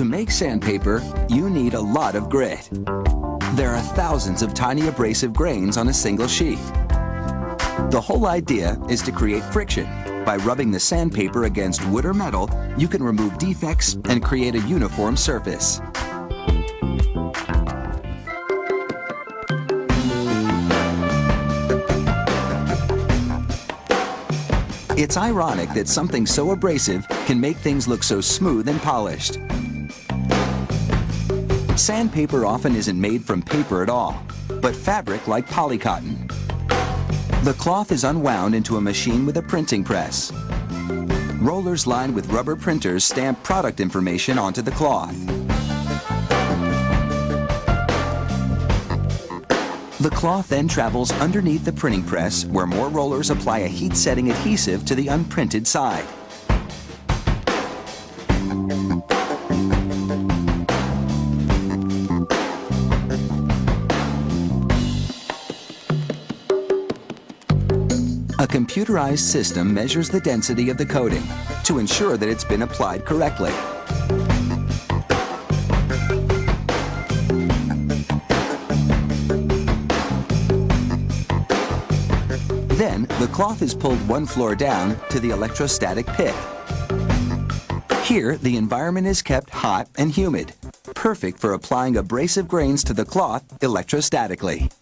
To make sandpaper, you need a lot of grit. There are thousands of tiny abrasive grains on a single sheet. The whole idea is to create friction. By rubbing the sandpaper against wood or metal, you can remove defects and create a uniform surface. It's ironic that something so abrasive can make things look so smooth and polished. Sandpaper often isn't made from paper at all, but fabric like polycotton. The cloth is unwound into a machine with a printing press. Rollers lined with rubber printers stamp product information onto the cloth. The cloth then travels underneath the printing press, where more rollers apply a heat-setting adhesive to the unprinted side. A computerized system measures the density of the coating to ensure that it's been applied correctly. Then, the cloth is pulled one floor down to the electrostatic pit. Here, the environment is kept hot and humid, perfect for applying abrasive grains to the cloth electrostatically.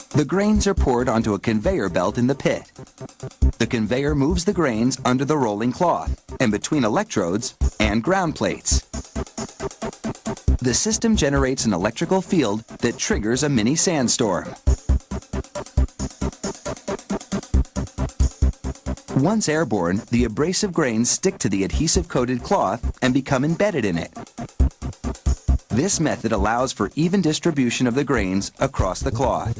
The grains are poured onto a conveyor belt in the pit. The conveyor moves the grains under the rolling cloth and between electrodes and ground plates. The system generates an electrical field that triggers a mini sandstorm. Once airborne, the abrasive grains stick to the adhesive-coated cloth and become embedded in it. This method allows for even distribution of the grains across the cloth.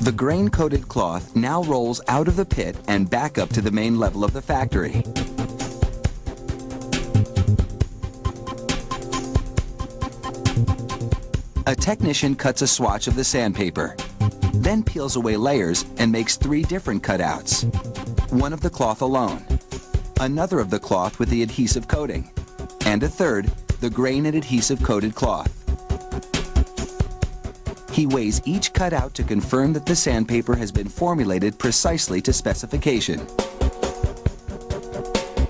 The grain-coated cloth now rolls out of the pit and back up to the main level of the factory. A technician cuts a swatch of the sandpaper, then peels away layers and makes 3 different cutouts. One of the cloth alone, another of the cloth with the adhesive coating, and a third, the grain and adhesive coated cloth. He weighs each cutout to confirm that the sandpaper has been formulated precisely to specification.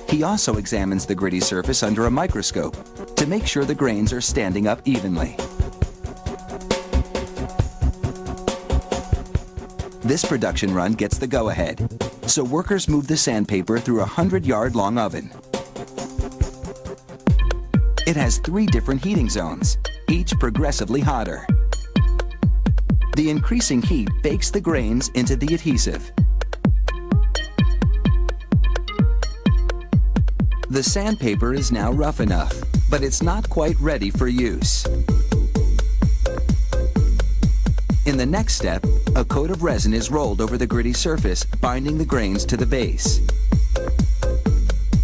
He also examines the gritty surface under a microscope to make sure the grains are standing up evenly. This production run gets the go-ahead, so workers move the sandpaper through a 100-yard-long oven. It has 3 different heating zones, each progressively hotter. The increasing heat bakes the grains into the adhesive. The sandpaper is now rough enough, but it's not quite ready for use. In the next step, a coat of resin is rolled over the gritty surface, binding the grains to the base.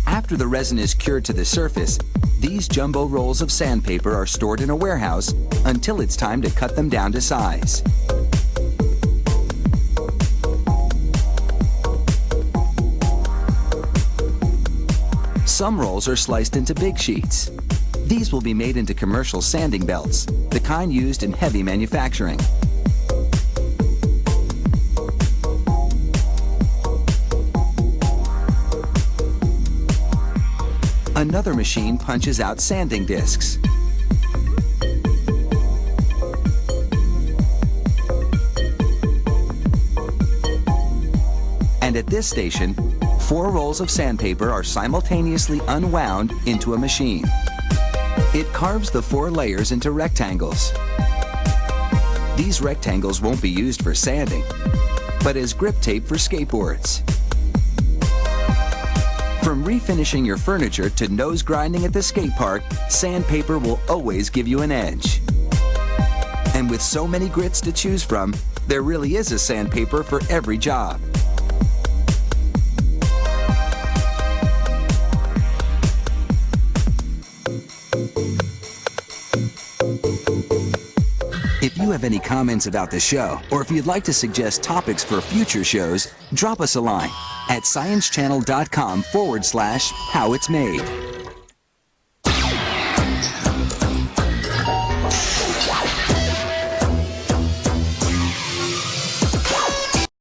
After the resin is cured to the surface, these jumbo rolls of sandpaper are stored in a warehouse until it's time to cut them down to size. Some rolls are sliced into big sheets. These will be made into commercial sanding belts, the kind used in heavy manufacturing. Another machine punches out sanding discs. And at this station, 4 rolls of sandpaper are simultaneously unwound into a machine. It carves the 4 layers into rectangles. These rectangles won't be used for sanding, but as grip tape for skateboards. From refinishing your furniture to nose grinding at the skate park, sandpaper will always give you an edge. And with so many grits to choose from, there really is a sandpaper for every job. If you have any comments about the show, or if you'd like to suggest topics for future shows, drop us a line at sciencechannel.com/howitsmade.